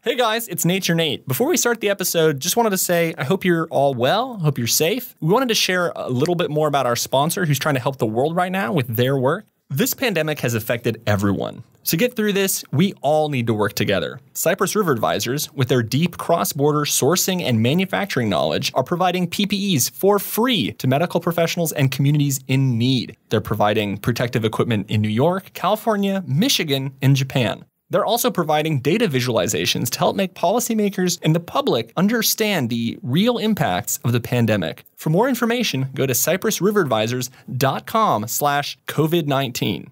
Hey guys, it's Nature Nate. Before we start the episode, just wanted to say I hope you're all well, hope you're safe. We wanted to share a little bit more about our sponsor who's trying to help the world right now with their work. This pandemic has affected everyone. To get through this, we all need to work together. Cypress River Advisors, with their deep cross-border sourcing and manufacturing knowledge, are providing PPEs for free to medical professionals and communities in need. They're providing protective equipment in New York, California, Michigan, and Japan. They're also providing data visualizations to help make policymakers and the public understand the real impacts of the pandemic. For more information, go to cypressriveradvisors.com/COVID-19.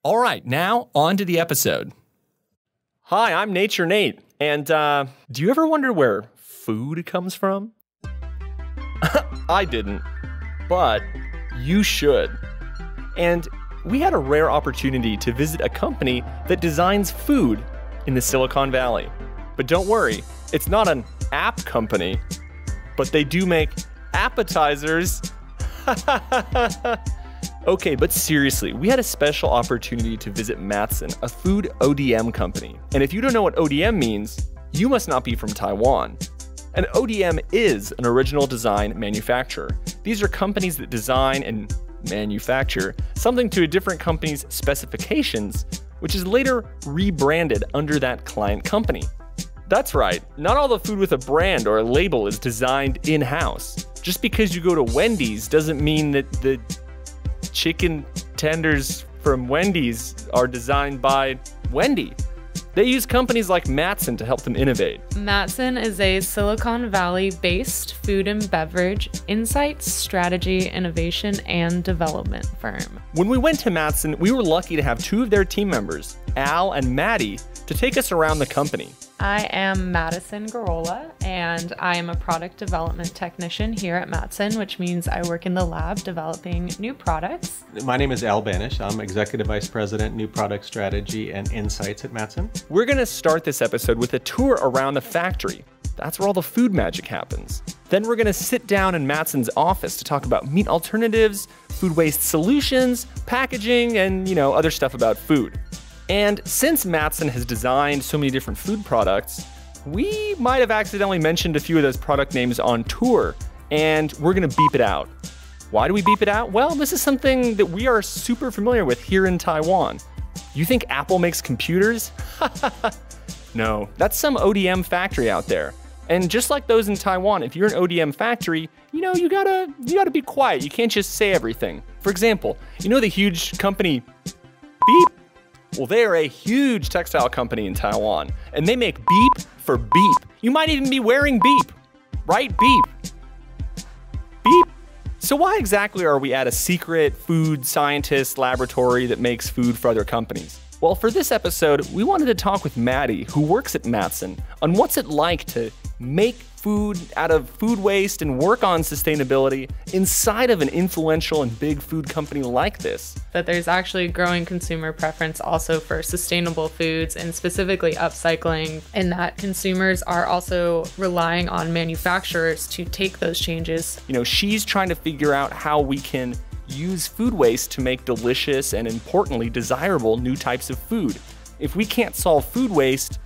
All right, now on to the episode. Hi, I'm Nature Nate, and do you ever wonder where food comes from? I didn't, but you should. And we had a rare opportunity to visit a company that designs food in the Silicon Valley. But don't worry, it's not an app company, but they do make appetizers. Okay, but seriously, we had a special opportunity to visit Mattson, a food ODM company. And if you don't know what ODM means, you must not be from Taiwan. An ODM is an original design manufacturer. These are companies that design and manufacture something to a different company's specifications, which is later rebranded under that client company. That's right, not all the food with a brand or a label is designed in-house. Just because you go to Wendy's doesn't mean that the chicken tenders from Wendy's are designed by Wendy. They use companies like Mattson to help them innovate. Mattson is a Silicon Valley-based food and beverage insights, strategy, innovation, and development firm. When we went to Mattson, we were lucky to have two of their team members, Al and Maddie, to take us around the company. I am Maddison Gurrola, and I am a product development technician here at Mattson, which means I work in the lab developing new products. My name is Al Banisch. I'm Executive Vice President, New Product Strategy and Insights at Mattson. We're going to start this episode with a tour around the factory. That's where all the food magic happens. Then we're going to sit down in Mattson's office to talk about meat alternatives, food waste solutions, packaging, and, other stuff about food. And since Mattson has designed so many different food products, we might have accidentally mentioned a few of those product names on tour, and we're gonna beep it out. Why do we beep it out? Well, this is something that we are super familiar with here in Taiwan. You think Apple makes computers? No, that's some ODM factory out there. And just like those in Taiwan, if you're an ODM factory, you gotta be quiet. You can't just say everything. For example, the huge company Beep? Well, they are a huge textile company in Taiwan, and they make beep for beep. You might even be wearing beep, right? Beep. Beep. So why exactly are we at a secret food scientist laboratory that makes food for other companies? Well, for this episode, we wanted to talk with Maddie, who works at Mattson, on what's it like to make food out of food waste and work on sustainability inside of an influential and big food company like this. That there's actually growing consumer preference also for sustainable foods and specifically upcycling, and that consumers are also relying on manufacturers to take those changes. She's trying to figure out how we can use food waste to make delicious and, importantly, desirable new types of food. If we can't solve food waste,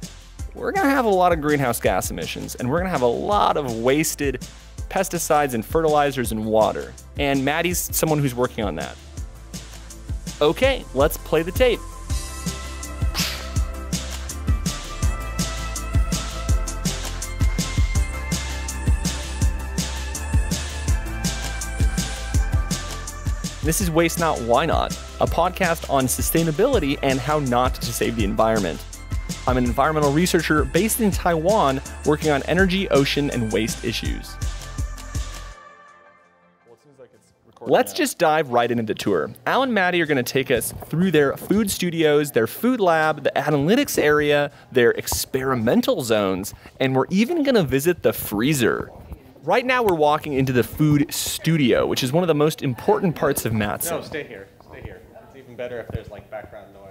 we're gonna have a lot of greenhouse gas emissions, and we're gonna have a lot of wasted pesticides and fertilizers and water. And Maddie's someone who's working on that. Okay, let's play the tape. This is Waste Not, Why Not, a podcast on sustainability and how not to save the environment. I'm an environmental researcher based in Taiwan, working on energy, ocean, and waste issues. Let's just dive right into the tour. Al and Maddie are going to take us through their food studios, their food lab, the analytics area, their experimental zones, and we're even going to visit the freezer. Right now we're walking into the food studio, which is one of the most important parts of Mattson. No, stay here. Stay here. It's even better if there's background noise.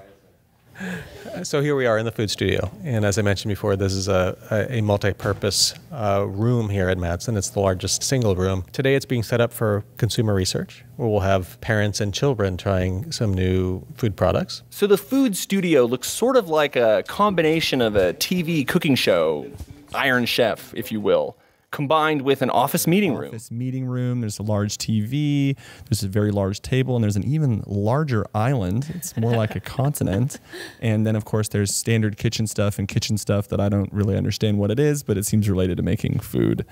So here we are in the food studio, and as I mentioned before, this is a multi-purpose room here at Mattson. It's the largest single room. Today it's being set up for consumer research, where we'll have parents and children trying some new food products. So the food studio looks sort of like a combination of a TV cooking show, Iron Chef, if you will, combined with an office meeting room. There's a large TV, there's a very large table, and there's an even larger island. It's more like a continent. And then, of course, there's standard kitchen stuff that I don't really understand what it is, but it seems related to making food.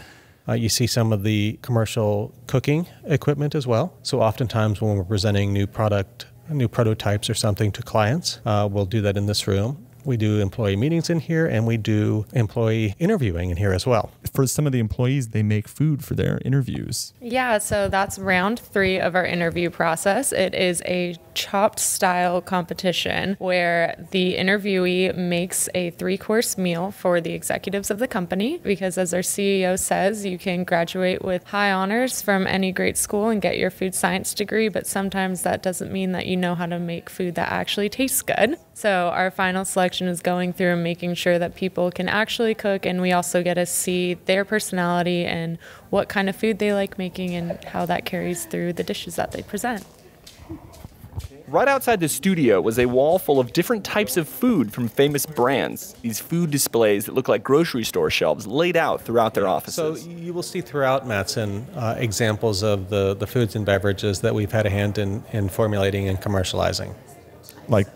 You see some of the commercial cooking equipment as well. So oftentimes when we're presenting new prototypes or something to clients, we'll do that in this room. We do employee meetings in here, and we do employee interviewing in here as well. For some of the employees, they make food for their interviews. Yeah, so that's round 3 of our interview process. It is a chopped style competition where the interviewee makes a 3-course meal for the executives of the company, because as our CEO says, you can graduate with high honors from any great school and get your food science degree, but sometimes that doesn't mean that you know how to make food that actually tastes good. So our final selection is going through and making sure that people can actually cook, and we also get to see their personality and what kind of food they like making and how that carries through the dishes that they present. Right outside the studio was a wall full of different types of food from famous brands. These food displays that look like grocery store shelves laid out throughout their offices. So you will see throughout Mattson examples of the foods and beverages that we've had a hand in formulating and commercializing. Like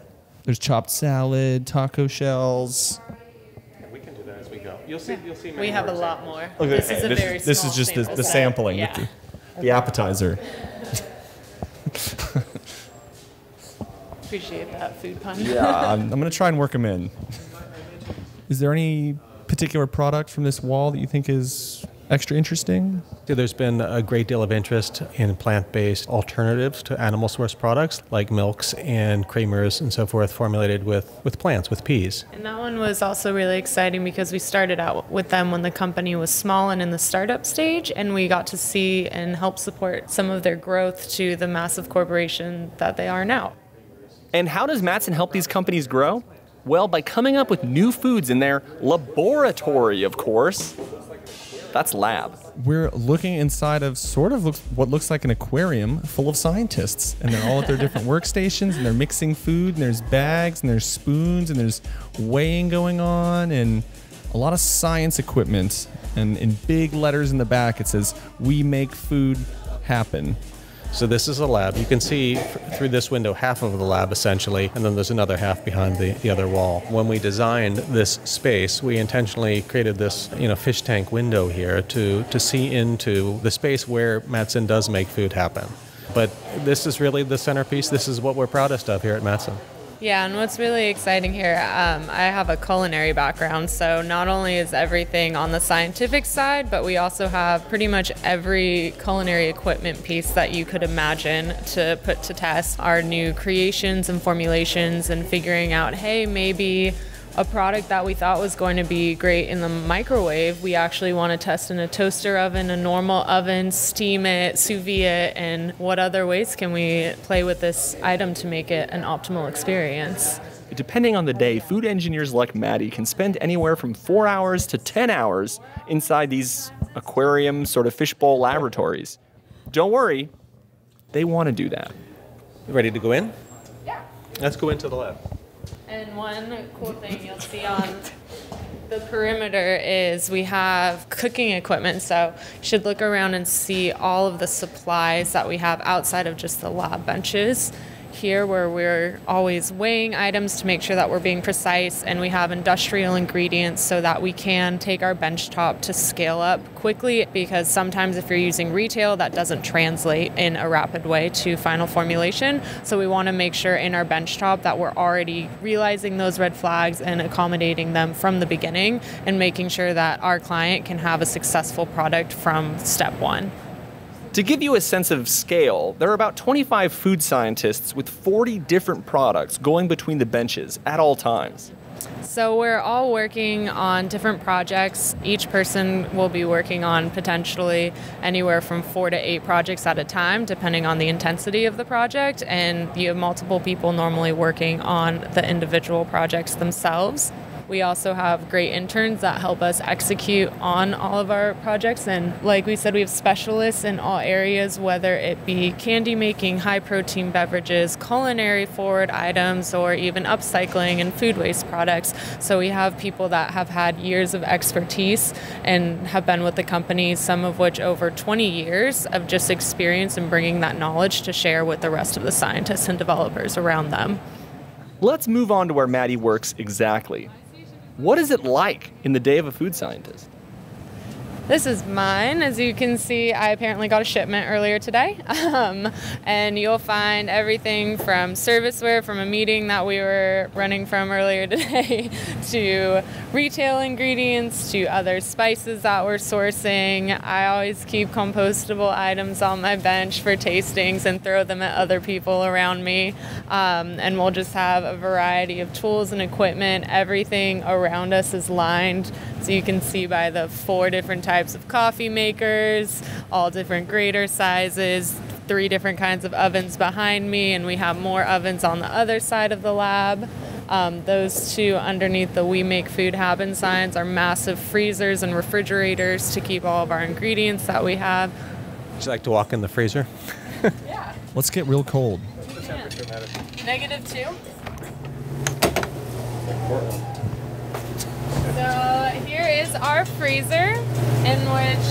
there's chopped salad, taco shells. We can do that as we go. You'll see. We have a lot more. Okay, this is a very small This is just sample the set. sampling, Yeah. the appetizer. Appreciate that food pun. Yeah, I'm going to try and work them in. Is there any particular product from this wall that you think is extra interesting? There's been a great deal of interest in plant-based alternatives to animal source products like milks and creamers and so forth formulated with plants, with peas. And that one was also really exciting because we started out with them when the company was small and in the startup stage, and we got to see and help support some of their growth to the massive corporation that they are now. And how does Mattson help these companies grow? Well, by coming up with new foods in their laboratory, of course. That's lab. We're looking inside of what looks like an aquarium full of scientists, and they're all at their different workstations, and they're mixing food, and there's bags, and there's spoons, and there's weighing going on, and a lot of science equipment. And in big letters in the back, it says, "We make food happen." So this is a lab. You can see through this window half of the lab essentially, and then there's another half behind the other wall. When we designed this space, we intentionally created this fish tank window here to see into the space where Mattson does make food happen. But this is really the centerpiece. This is what we're proudest of here at Mattson. Yeah, and what's really exciting here, I have a culinary background, so not only is everything on the scientific side, but we also have pretty much every culinary equipment piece that you could imagine to put to test our new creations and formulations and figuring out, hey, maybe a product that we thought was going to be great in the microwave, we actually want to test in a toaster oven, a normal oven, steam it, sous vide it, and what other ways can we play with this item to make it an optimal experience? Depending on the day, food engineers like Maddie can spend anywhere from 4 hours to 10 hours inside these aquarium sort of fishbowl laboratories. Don't worry, they want to do that. You ready to go in? Yeah. Let's go into the lab. And one cool thing you'll see on the perimeter is we have cooking equipment, so you should look around and see all of the supplies that we have outside of just the lab benches. Here where we're always weighing items to make sure that we're being precise, and we have industrial ingredients so that we can take our benchtop to scale up quickly, because sometimes if you're using retail, that doesn't translate in a rapid way to final formulation. So we want to make sure in our benchtop that we're already realizing those red flags and accommodating them from the beginning and making sure that our client can have a successful product from step one. To give you a sense of scale, there are about 25 food scientists with 40 different products going between the benches at all times. So we're all working on different projects. Each person will be working on potentially anywhere from 4 to 8 projects at a time, depending on the intensity of the project. And you have multiple people normally working on the individual projects themselves. We also have great interns that help us execute on all of our projects. And like we said, we have specialists in all areas, whether it be candy making, high protein beverages, culinary forward items, or even upcycling and food waste products. So we have people that have had years of expertise and have been with the company, some of which over 20 years of just experience in bringing that knowledge to share with the rest of the scientists and developers around them. Let's move on to where Maddie works exactly. What is it like in the day of a food scientist? This is mine. As you can see, I apparently got a shipment earlier today. And you'll find everything from serviceware from a meeting that we were running from earlier today to retail ingredients to other spices that we're sourcing. I always keep compostable items on my bench for tastings and throw them at other people around me. And we'll just have a variety of tools and equipment. Everything around us is lined, so you can see by the 4 different types of coffee makers, all different grater sizes, 3 different kinds of ovens behind me, and we have more ovens on the other side of the lab. Those 2 underneath the We Make Food Happen signs are massive freezers and refrigerators to keep all of our ingredients that we have. Would you like to walk in the freezer? Yeah. Let's get real cold. -2. So here is our freezer, in which,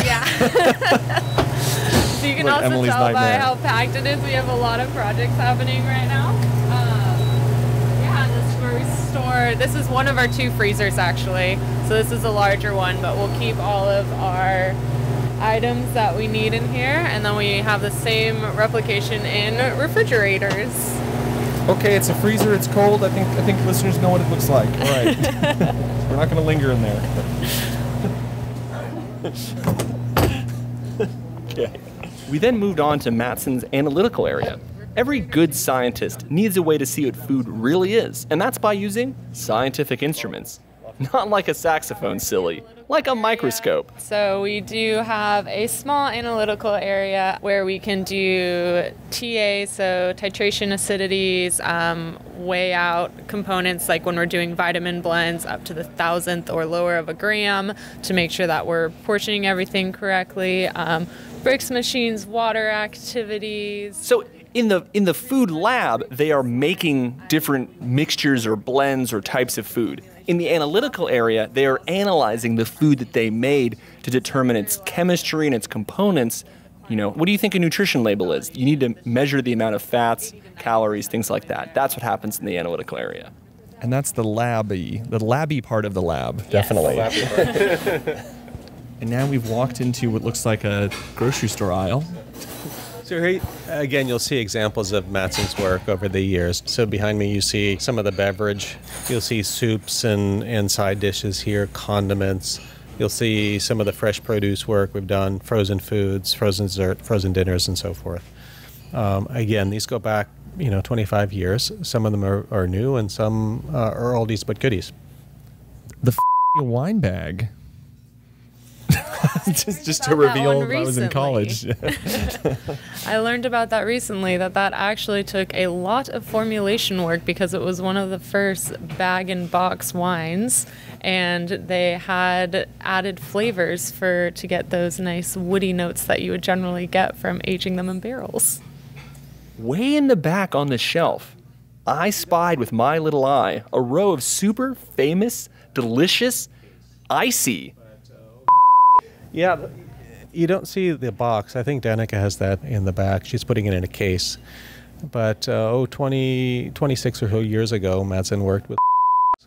yeah. So you can Like also Emily's tell by nightmare. how packed it is. We have a lot of projects happening right now. Yeah, this is where we store. This is one of our 2 freezers actually. So this is a larger one, but we'll keep all of our items that we need in here, and then we have the same replication in refrigerators. Okay, it's a freezer, it's cold. I think listeners know what it looks like. All right. We're not going to linger in there. Okay. We then moved on to Mattson's analytical area. Every good scientist needs a way to see what food really is, and that's by using scientific instruments. Not like a saxophone, silly, like a microscope. So we do have a small analytical area where we can do TA, so titration acidities, weigh out components like when we're doing vitamin blends up to the 1,000th or lower of a gram to make sure that we're portioning everything correctly. Brix machines, water activities. So in the food lab, they are making different mixtures or blends or types of food. In the analytical area, they are analyzing the food that they made to determine its chemistry and its components. You know, what do you think a nutrition label is? You need to measure the amount of fats, calories, things like that. That's what happens in the analytical area. And that's the labby part of the lab. Yes. Definitely. And now we've walked into what looks like a grocery store aisle. So here, again, you'll see examples of Mattson's work over the years. So behind me, you see some of the beverage. You'll see soups and side dishes here, condiments. You'll see some of the fresh produce work we've done, frozen foods, frozen dessert, frozen dinners, and so forth. Again, these go back, 25 years. Some of them are new, and some are oldies but goodies. The wine bag. just to About that reveal one I was in college. I learned about that recently, that actually took a lot of formulation work because it was one of the first bag-and-box wines, and they had added flavors to get those nice woody notes that you would generally get from aging them in barrels. Way in the back on the shelf, I spied with my little eye a row of super famous, delicious, icy. Yeah, you don't see the box. I think Danica has that in the back. She's putting it in a case. But 26 or so years ago, Mattson worked with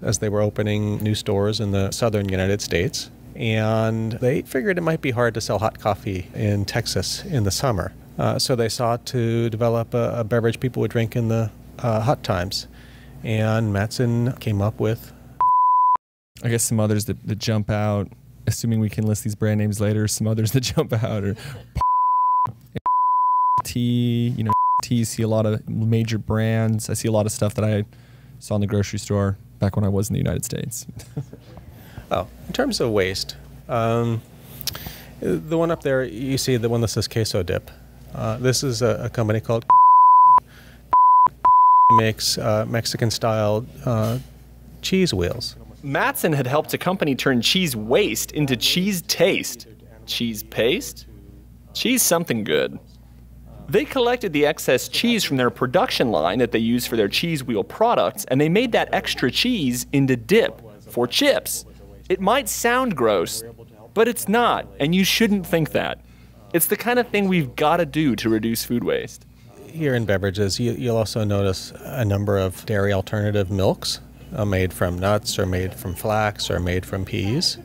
as they were opening new stores in the southern United States. And they figured it might be hard to sell hot coffee in Texas in the summer. So they sought to develop a beverage people would drink in the hot times. And Mattson came up with, I guess, some others that jump out, assuming we can list these brand names later, some others that jump out are tea, tea, you see a lot of major brands. I see a lot of stuff that I saw in the grocery store back when I was in the United States. Oh, in terms of waste, the one up there, you see the one that says queso dip. This is a company called makes Mexican-style cheese wheels. Mattson had helped a company turn cheese waste into cheese taste. Cheese paste? Cheese something good. They collected the excess cheese from their production line that they use for their cheese wheel products, and they made that extra cheese into dip for chips. It might sound gross, but it's not, and you shouldn't think that. It's the kind of thing we've got to do to reduce food waste. Here in beverages, you'll also notice a number of dairy alternative milks made from nuts or made from flax or made from peas.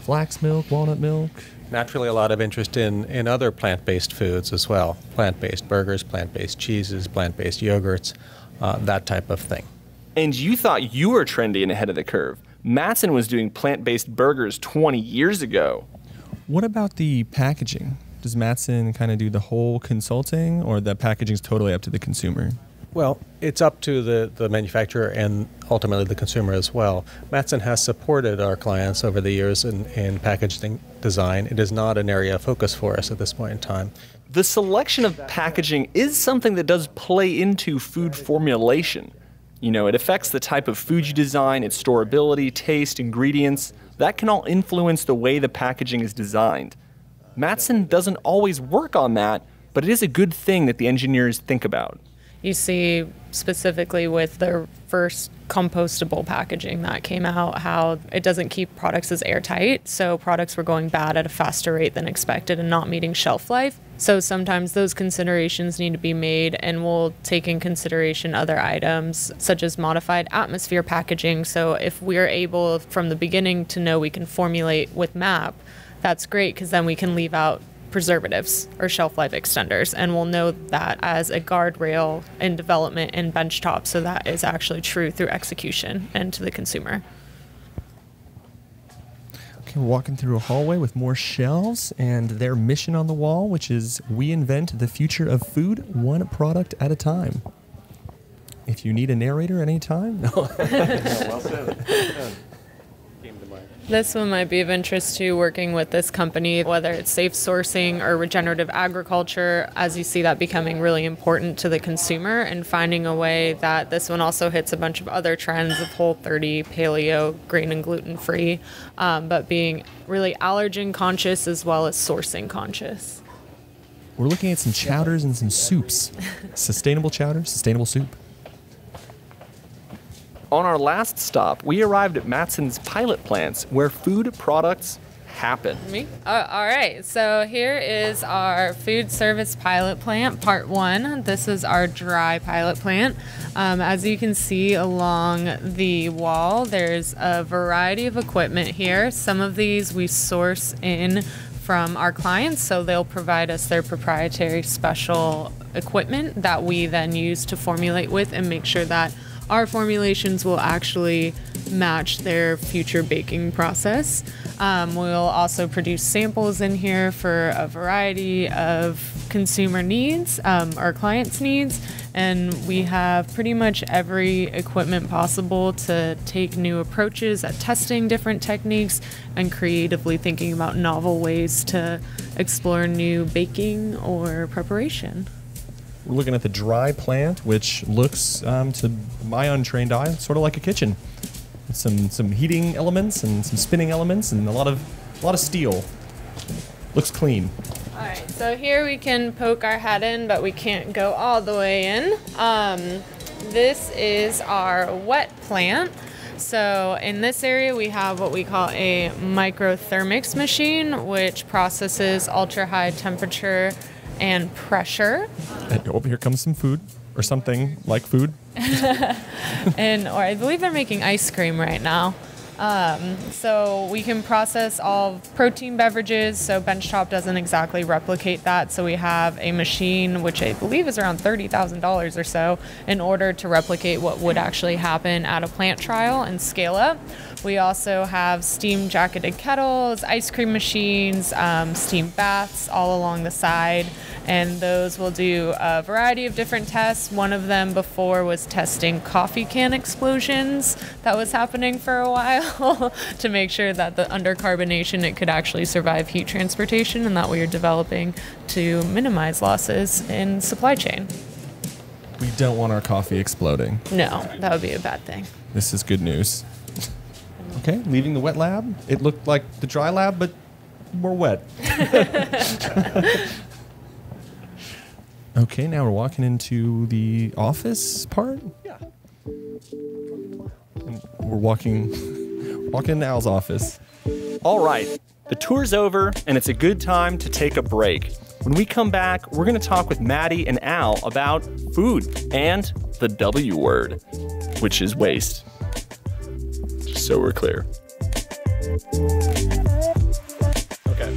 Flax milk, walnut milk. Naturally, a lot of interest in other plant-based foods as well. Plant-based burgers, plant-based cheeses, plant-based yogurts, that type of thing. And you thought you were trendy and ahead of the curve. Mattson was doing plant-based burgers 20 years ago. What about the packaging? Does Mattson kind of do the whole consulting, or the packaging's totally up to the consumer? Well, it's up to the manufacturer and ultimately the consumer as well. Mattson has supported our clients over the years in packaging design. It is not an area of focus for us at this point in time. The selection of packaging is something that does play into food formulation. You know, it affects the type of food you design, its storability, taste, ingredients. That can all influence the way the packaging is designed. Mattson doesn't always work on that, but it is a good thing that the engineers think about. You see specifically with the first compostable packaging that came out, how it doesn't keep products as airtight. So products were going bad at a faster rate than expected and not meeting shelf life. So sometimes those considerations need to be made, and we'll take in consideration other items such as modified atmosphere packaging. So if we're able from the beginning to know we can formulate with MAP, that's great, because then we can leave out preservatives or shelf life extenders, and we'll know that as a guardrail in development and benchtop, so that is actually true through execution and to the consumer. Okay, we're walking through a hallway with more shelves and their mission on the wall, which is we invent the future of food one product at a time. If you need a narrator at any time. No. Well said. This one might be of interest to working with this company, whether it's safe sourcing or regenerative agriculture, as you see that becoming really important to the consumer, and finding a way that this one also hits a bunch of other trends of Whole30, paleo, grain and gluten free, but being really allergen conscious as well as sourcing conscious. We're looking at some chowders and some soups. Sustainable chowder, sustainable soup. On our last stop, we arrived at Mattson's pilot plants, where food products happen. Me? All right, so here is our food service pilot plant, part 1. This is our dry pilot plant. As you can see along the wall, there's a variety of equipment here. Some of these we source in from our clients, so they'll provide us their proprietary special equipment that we then use to formulate with and make sure that our formulations will actually match their future baking process. We'll also produce samples in here for a variety of consumer needs, our clients' needs, and we have pretty much every equipment possible to take new approaches at testing different techniques and creatively thinking about novel ways to explore new baking or preparation. We're looking at the dry plant, which looks, to my untrained eye, sort of like a kitchen. Some heating elements and some spinning elements and a lot of steel. Looks clean. All right, so here we can poke our head in, but we can't go all the way in. This is our wet plant. So in this area, we have what we call a microthermics machine, which processes ultra high temperature and pressure. And over here comes some food, or something like food. Or I believe they're making ice cream right now. So we can process all protein beverages, so benchtop doesn't exactly replicate that. So we have a machine, which I believe is around $30,000 or so, in order to replicate what would actually happen at a plant trial and scale up. We also have steam jacketed kettles, ice cream machines, steam baths all along the side. And those will do a variety of different tests. One of them before was testing coffee can explosions that was happening for a while to make sure that the under carbonation, it could actually survive heat transportation, and that we are developing to minimize losses in supply chain. We don't want our coffee exploding. No, that would be a bad thing. This is good news. Okay, leaving the wet lab. It looked like the dry lab, but more wet. Okay, now we're walking into the office part. Yeah. And we're walking into Al's office. All right, the tour's over, and it's a good time to take a break. When we come back, we're going to talk with Maddie and Al about food and the W word, which is waste. Just so we're clear. Okay.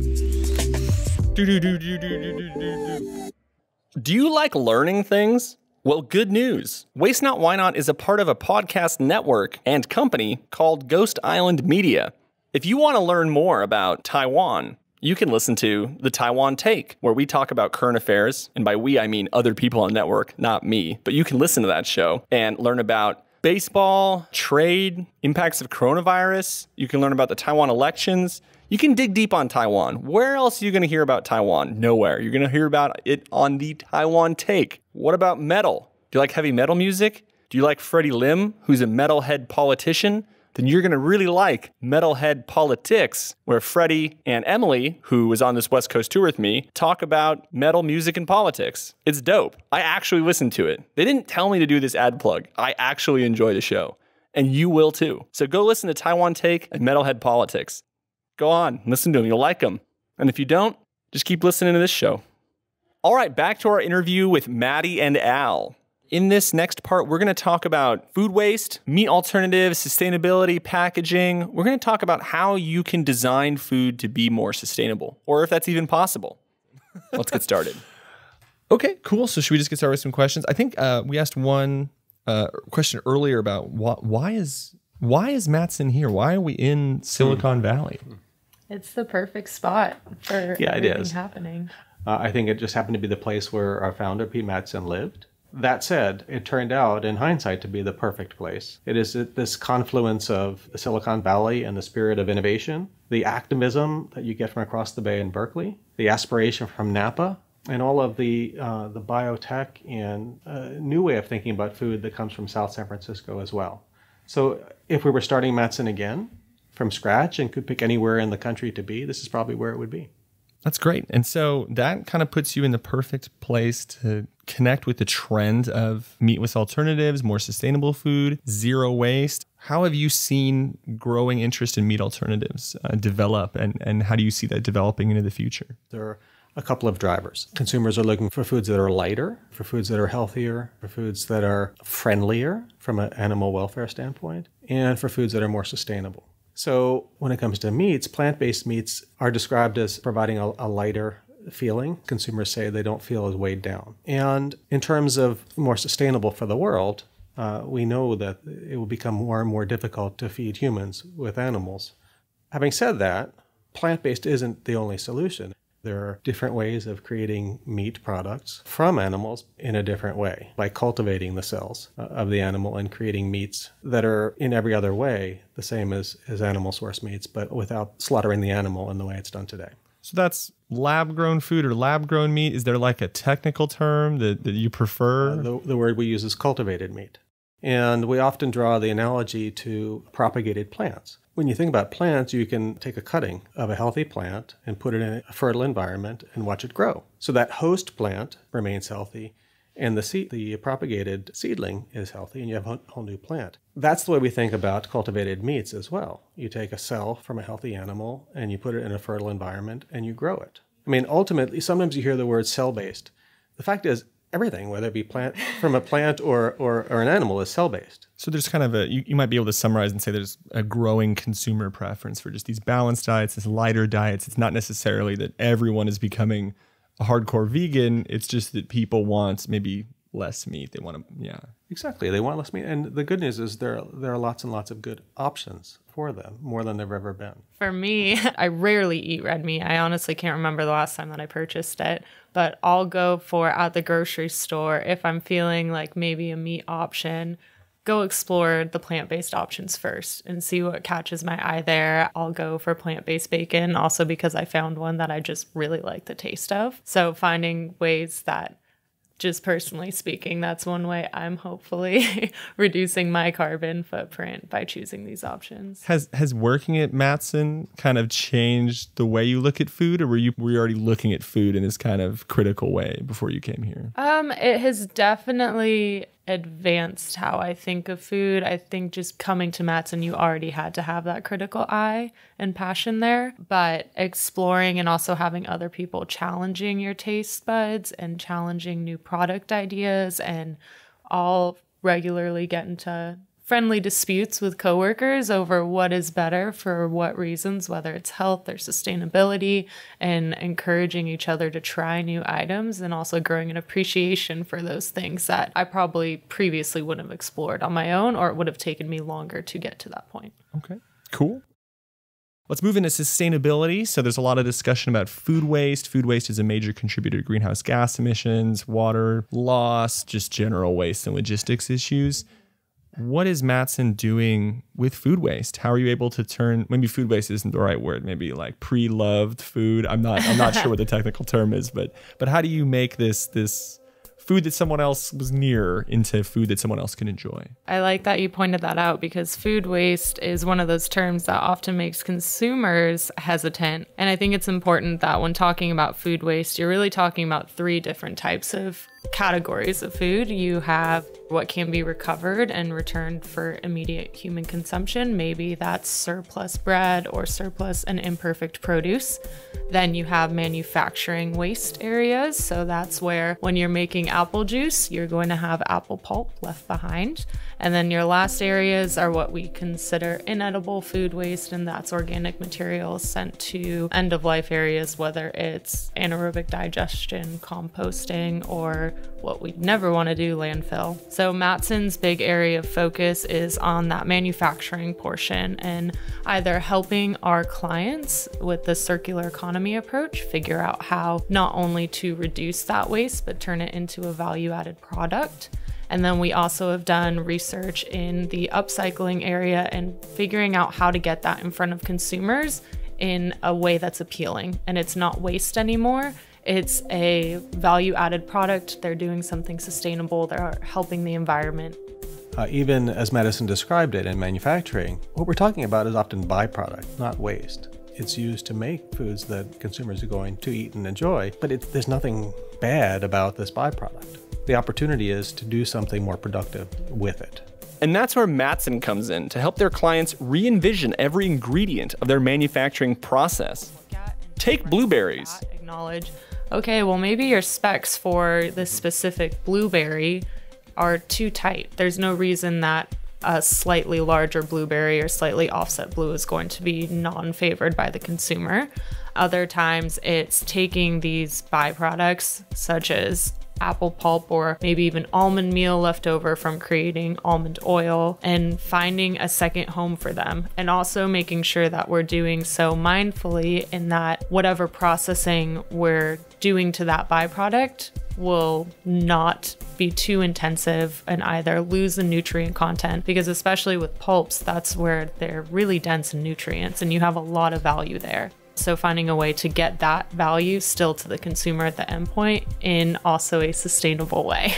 Do you like learning things? Well, good news. Waste Not, Why Not is a part of a podcast network and company called Ghost Island Media. If you want to learn more about Taiwan, you can listen to The Taiwan Take, where we talk about current affairs. And by we, I mean other people on the network, not me. But you can listen to that show and learn about baseball, trade, impacts of coronavirus. You can learn about the Taiwan elections. You can dig deep on Taiwan. Where else are you going to hear about Taiwan? Nowhere. You're going to hear about it on The Taiwan Take. What about metal? Do you like heavy metal music? Do you like Freddie Lim, who's a metalhead politician? Then you're going to really like Metalhead Politics, where Freddie and Emily, who was on this West Coast tour with me, talk about metal music and politics. It's dope. I actually listened to it. They didn't tell me to do this ad plug. I actually enjoy the show. And you will too. So go listen to Taiwan Take and Metalhead Politics. Go on, listen to them. You'll like them. And if you don't, just keep listening to this show. All right, back to our interview with Maddie and Al. In this next part, we're going to talk about food waste, meat alternatives, sustainability, packaging. We're going to talk about how you can design food to be more sustainable, or if that's even possible. Let's get started. Okay, cool. So should we just get started with some questions? I think we asked one question earlier about why is Mattson here? Why are we in Silicon Valley? It's the perfect spot for everything happening. I think it just happened to be the place where our founder, Pete Mattson, lived. That said, it turned out, in hindsight, to be the perfect place. It is this confluence of the Silicon Valley and the spirit of innovation, the activism that you get from across the bay in Berkeley, the aspiration from Napa, and all of the biotech and new way of thinking about food that comes from South San Francisco as well. So if we were starting Mattson again from scratch and could pick anywhere in the country to be, this is probably where it would be. That's great. And so that kind of puts you in the perfect place to connect with the trend of meat with alternatives, more sustainable food, zero waste. How have you seen growing interest in meat alternatives develop, and how do you see that developing into the future? There are a couple of drivers. Consumers are looking for foods that are lighter, for foods that are healthier, for foods that are friendlier from an animal welfare standpoint, and for foods that are more sustainable. So when it comes to meats, plant-based meats are described as providing a lighter feeling. Consumers say they don't feel as weighed down. And in terms of more sustainable for the world, we know that it will become more and more difficult to feed humans with animals. Having said that, plant-based isn't the only solution. There are different ways of creating meat products from animals in a different way by cultivating the cells of the animal and creating meats that are in every other way the same as animal source meats, but without slaughtering the animal in the way it's done today. So that's lab-grown food or lab-grown meat. Is there like a technical term that you prefer? The word we use is cultivated meat. And we often draw the analogy to propagated plants. When you think about plants, you can take a cutting of a healthy plant and put it in a fertile environment and watch it grow. So that host plant remains healthy, and the propagated seedling is healthy, and you have a whole new plant. That's the way we think about cultivated meats as well. You take a cell from a healthy animal, and you put it in a fertile environment, and you grow it. I mean, ultimately, sometimes you hear the word cell-based. The fact is, everything, whether it be from a plant or an animal, is cell-based. So there's kind of you might be able to summarize and say there's a growing consumer preference for just these balanced diets, these lighter diets. It's not necessarily that everyone is becoming a hardcore vegan. It's just that people want maybe less meat. They want to, Exactly. They want less meat. And the good news is there are lots and lots of good options for them, more than there've ever been. For me, I rarely eat red meat. I honestly can't remember the last time that I purchased it, but I'll go for at the grocery store if I'm feeling like maybe a meat option. Go explore the plant-based options first and see what catches my eye there. I'll go for plant-based bacon also because I found one that I just really like the taste of. So finding ways that, just personally speaking, that's one way I'm hopefully reducing my carbon footprint by choosing these options. Has working at Mattson kind of changed the way you look at food, or were you already looking at food in this kind of critical way before you came here? It has definitely advanced how I think of food. I think just coming to Mattson, you already had to have that critical eye and passion there, but exploring and also having other people challenging your taste buds and challenging new product ideas, and all regularly get into friendly disputes with coworkers over what is better for what reasons, whether it's health or sustainability, and encouraging each other to try new items, and also growing an appreciation for those things that I probably previously wouldn't have explored on my own, or it would have taken me longer to get to that point. Okay, cool. Let's move into sustainability. So there's a lot of discussion about food waste. Food waste is a major contributor to greenhouse gas emissions, water loss, just general waste and logistics issues. What is Mattson doing with food waste? How are you able to turn, maybe food waste isn't the right word, maybe like pre-loved food. I'm not sure what the technical term is, but how do you make this food that someone else was near into food that someone else can enjoy? I like that you pointed that out, because food waste is one of those terms that often makes consumers hesitant. And I think it's important that when talking about food waste, you're really talking about 3 different types of categories of food. You have what can be recovered and returned for immediate human consumption. Maybe that's surplus bread or surplus and imperfect produce. Then you have manufacturing waste areas. So that's where when you're making apple juice, you're going to have apple pulp left behind. And then your last areas are what we consider inedible food waste, and that's organic materials sent to end-of-life areas, whether it's anaerobic digestion, composting, or what we'd never want to do, landfill. So Mattson's big area of focus is on that manufacturing portion, and either helping our clients with the circular economy approach figure out how not only to reduce that waste, but turn it into a value-added product. And then we also have done research in the upcycling area and figuring out how to get that in front of consumers in a way that's appealing. And it's not waste anymore. It's a value-added product. They're doing something sustainable. They're helping the environment. Even as Maddison described it in manufacturing, what we're talking about is often byproduct, not waste. It's used to make foods that consumers are going to eat and enjoy, but there's nothing bad about this byproduct. The opportunity is to do something more productive with it. And that's where Mattson comes in to help their clients re-envision every ingredient of their manufacturing process. Take blueberries. Acknowledge, okay, well, maybe your specs for this specific blueberry are too tight. There's no reason that a slightly larger blueberry or slightly offset blue is going to be non-favored by the consumer. Other times it's taking these byproducts such as apple pulp or maybe even almond meal left over from creating almond oil and finding a second home for them, and also making sure that we're doing so mindfully in that whatever processing we're doing to that byproduct will not be too intensive and either lose the nutrient content, because especially with pulps, that's where they're really dense in nutrients and you have a lot of value there. So finding a way to get that value still to the consumer at the endpoint in also a sustainable way.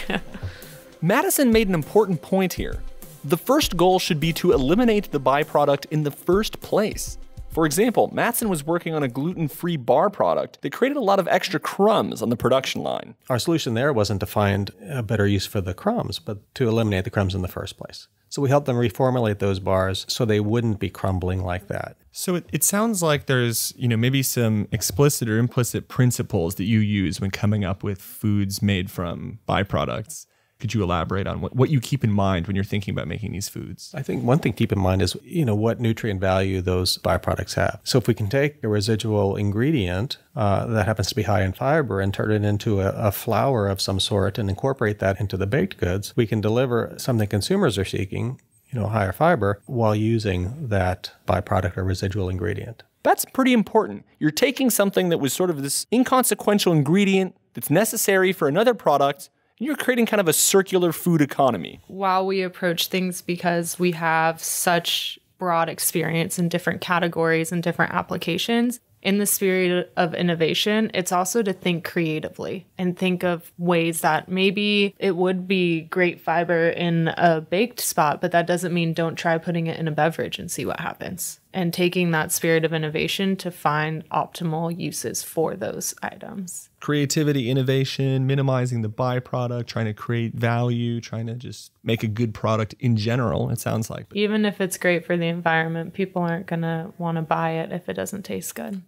Maddison made an important point here. The first goal should be to eliminate the byproduct in the first place. For example, Mattson was working on a gluten-free bar product that created a lot of extra crumbs on the production line. Our solution there wasn't to find a better use for the crumbs, but to eliminate the crumbs in the first place. So we helped them reformulate those bars so they wouldn't be crumbling like that. So it sounds like there's, maybe some explicit or implicit principles that you use when coming up with foods made from byproducts. Could you elaborate on what you keep in mind when you're thinking about making these foods? I think one thing to keep in mind is, what nutrient value those byproducts have. So if we can take a residual ingredient that happens to be high in fiber and turn it into a flour of some sort and incorporate that into the baked goods, we can deliver something consumers are seeking, higher fiber, while using that byproduct or residual ingredient. That's pretty important. You're taking something that was sort of this inconsequential ingredient that's necessary for another product, and you're creating kind of a circular food economy. While we approach things, because we have such broad experience in different categories and different applications, in the spirit of innovation, it's also to think creatively and think of ways that maybe it would be great fiber in a baked spot, but that doesn't mean don't try putting it in a beverage and see what happens. And taking that spirit of innovation to find optimal uses for those items. Creativity, innovation, minimizing the byproduct, trying to create value, trying to just make a good product in general, it sounds like. Even if it's great for the environment, people aren't going to want to buy it if it doesn't taste good.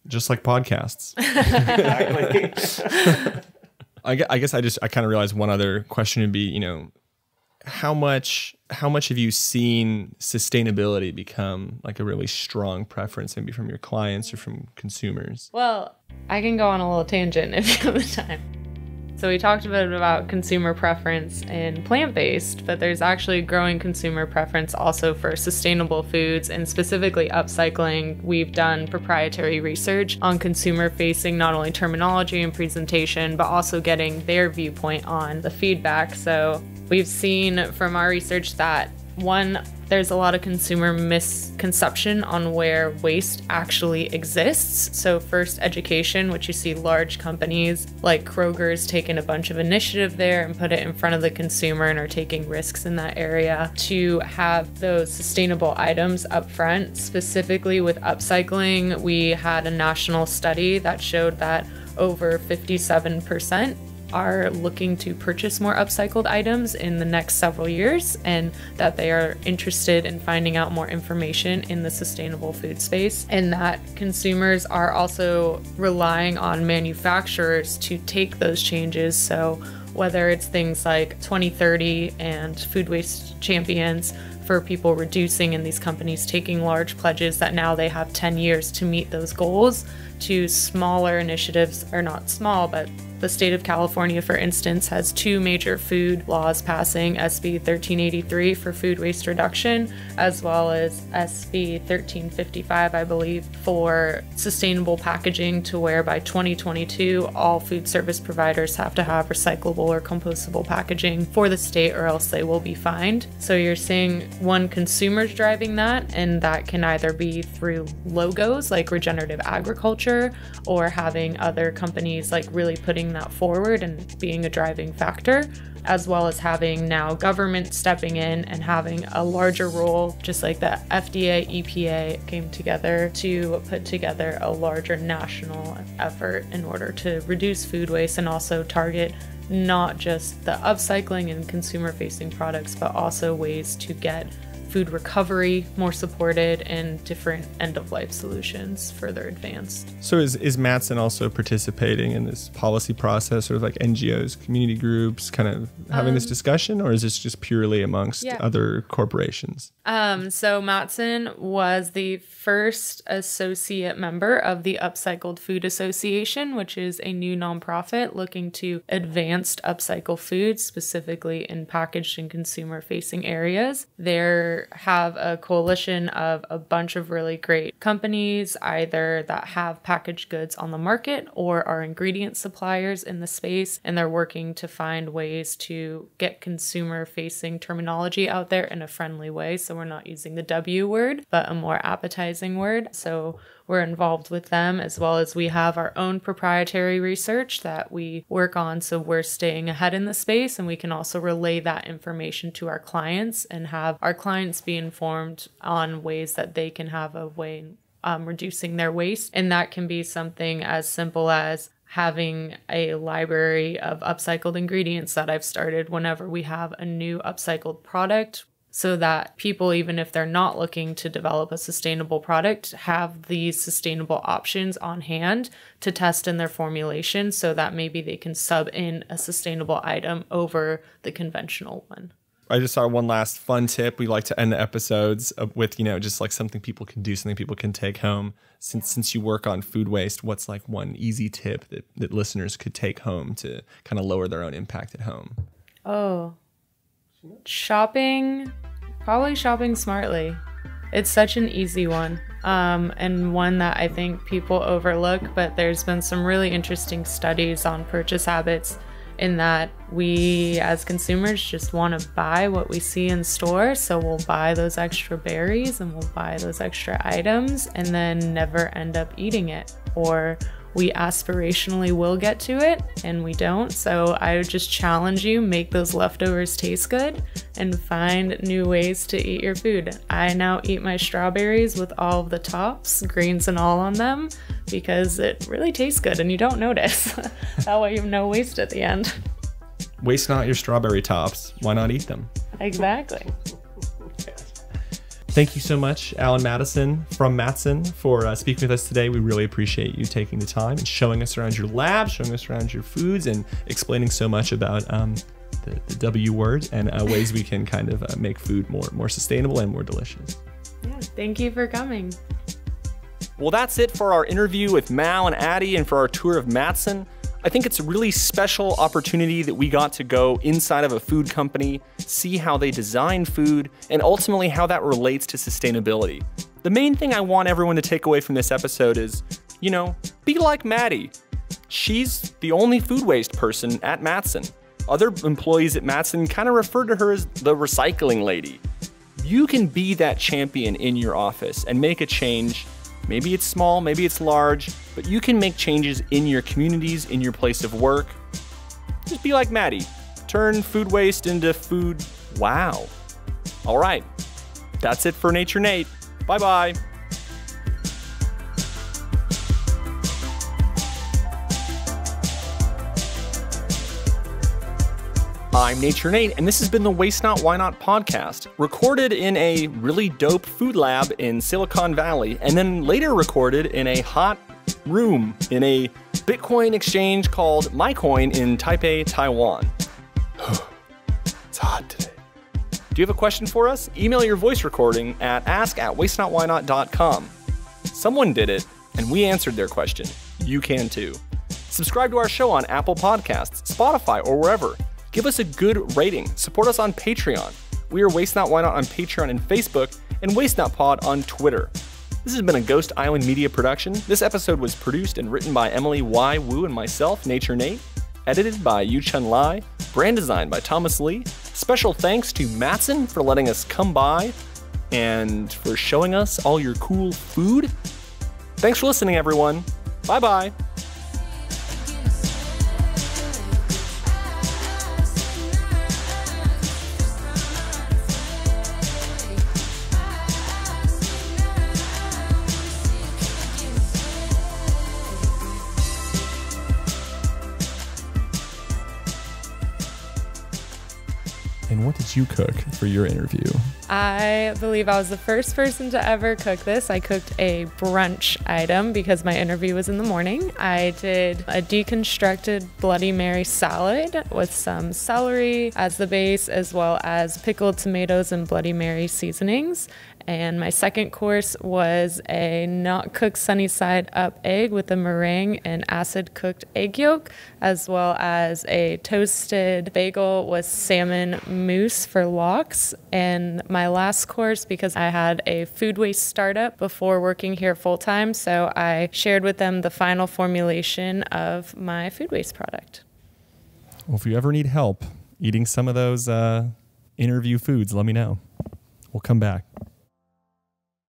Just like podcasts. Exactly. I guess I kind of realized one other question would be, how much have you seen sustainability become like a really strong preference, maybe from your clients or from consumers? Well, I can go on a little tangent if you have the time. So we talked a bit about consumer preference in plant-based, but there's actually growing consumer preference also for sustainable foods and specifically upcycling. We've done proprietary research on consumer-facing not only terminology and presentation, but also getting their viewpoint on the feedback. So we've seen from our research that one, there's a lot of consumer misconception on where waste actually exists. So first, education, which you see large companies like Kroger's taking a bunch of initiative there and put it in front of the consumer and are taking risks in that area to have those sustainable items up front. Specifically with upcycling, we had a national study that showed that over 57% are looking to purchase more upcycled items in the next several years, and that they are interested in finding out more information in the sustainable food space, and that consumers are also relying on manufacturers to take those changes. So whether it's things like 2030 and food waste champions for people reducing, and these companies taking large pledges that now they have 10 years to meet those goals, to smaller initiatives, or not small, but the state of California, for instance, has two major food laws passing, SB 1383 for food waste reduction, as well as SB 1355, I believe, for sustainable packaging, to where by 2022, all food service providers have to have recyclable or compostable packaging for the state, or else they will be fined. So you're seeing one, consumers driving that, and that can either be through logos like regenerative agriculture, or having other companies like really putting that forward and being a driving factor, as well as having now government stepping in and having a larger role, just like the FDA, EPA came together to put together a larger national effort in order to reduce food waste and also target not just the upcycling and consumer-facing products, but also ways to get food recovery more supported and different end-of-life solutions further advanced. So is Mattson also participating in this policy process, sort of like NGOs, community groups, kind of having this discussion, or is this just purely amongst other corporations? So Mattson was the first associate member of the Upcycled Food Association, which is a new nonprofit looking to advance upcycle foods, specifically in packaged and consumer-facing areas. They have a coalition of a bunch of really great companies, either that have packaged goods on the market or are ingredient suppliers in the space, and they're working to find ways to get consumer-facing terminology out there in a friendly way. So we're not using the W word, but a more appetizing word. So we're involved with them, as well as we have our own proprietary research that we work on. So we're staying ahead in the space, and we can also relay that information to our clients and have our clients be informed on ways that they can have a way reducing their waste. And that can be something as simple as having a library of upcycled ingredients that I've started whenever we have a new upcycled product. so that people, even if they're not looking to develop a sustainable product, have these sustainable options on hand to test in their formulation so that maybe they can sub in a sustainable item over the conventional one. I just saw one last fun tip. We like to end the episodes with, just like something people can do, something people can take home. Since you work on food waste, what's like one easy tip that listeners could take home to kind of lower their own impact at home? Oh, probably shopping smartly. It's such an easy one, and one that I think people overlook, but there's been some really interesting studies on purchase habits in that we as consumers just want to buy what we see in store. So we'll buy those extra berries and we'll buy those extra items and then never end up eating it. Or we aspirationally will get to it and we don't. So I would just challenge you, make those leftovers taste good and find new ways to eat your food. I now eat my strawberries with all of the tops, greens and all on them, because it really tastes good and you don't notice. That way you have no waste at the end. Waste not your strawberry tops. Why not eat them? Exactly. Thank you so much, Alan Maddison from Mattson, for speaking with us today. We really appreciate you taking the time and showing us around your lab, showing us around your foods, and explaining so much about the W word and ways we can kind of make food more sustainable and more delicious. Yeah, thank you for coming. Well, that's it for our interview with Mal and Addie and for our tour of Mattson. I think it's a really special opportunity that we got to go inside of a food company, see how they design food, and ultimately how that relates to sustainability. The main thing I want everyone to take away from this episode is, be like Maddie. She's the only food waste person at Mattson. Other employees at Mattson kind of refer to her as the recycling lady. You can be that champion in your office and make a change. Maybe it's small, maybe it's large, but you can make changes in your communities, in your place of work. Just be like Maddie. Turn food waste into food wow. All right, that's it for Nature Nate. Bye-bye. I'm Nature Nate, and this has been the Waste Not, Why Not podcast, recorded in a really dope food lab in Silicon Valley, and then later recorded in a hot room in a Bitcoin exchange called MyCoin in Taipei, Taiwan. It's hot today. Do you have a question for us? Email your voice recording at ask@wastenotwhynot.com. Someone did it, and we answered their question. You can too. Subscribe to our show on Apple Podcasts, Spotify, or wherever. Give us a good rating. Support us on Patreon. We are Waste Not Why Not on Patreon and Facebook, and Waste Not Pod on Twitter. This has been a Ghost Island Media production. This episode was produced and written by Emily Y. Wu and myself, Nature Nate. Edited by Yu-Chen Lai. Brand designed by Thomas Lee. Special thanks to Mattson for letting us come by and for showing us all your cool food. Thanks for listening, everyone. Bye-bye. And what did you cook for your interview? I believe I was the first person to ever cook this. I cooked a brunch item because my interview was in the morning. I did a deconstructed Bloody Mary salad with some celery as the base, as well as pickled tomatoes and Bloody Mary seasonings. And my second course was a not cooked sunny side up egg with a meringue and acid cooked egg yolk, as well as a toasted bagel with salmon mousse for lox. And my last course, because I had a food waste startup before working here full time, so I shared with them the final formulation of my food waste product. Well, if you ever need help eating some of those interview foods, let me know. We'll come back.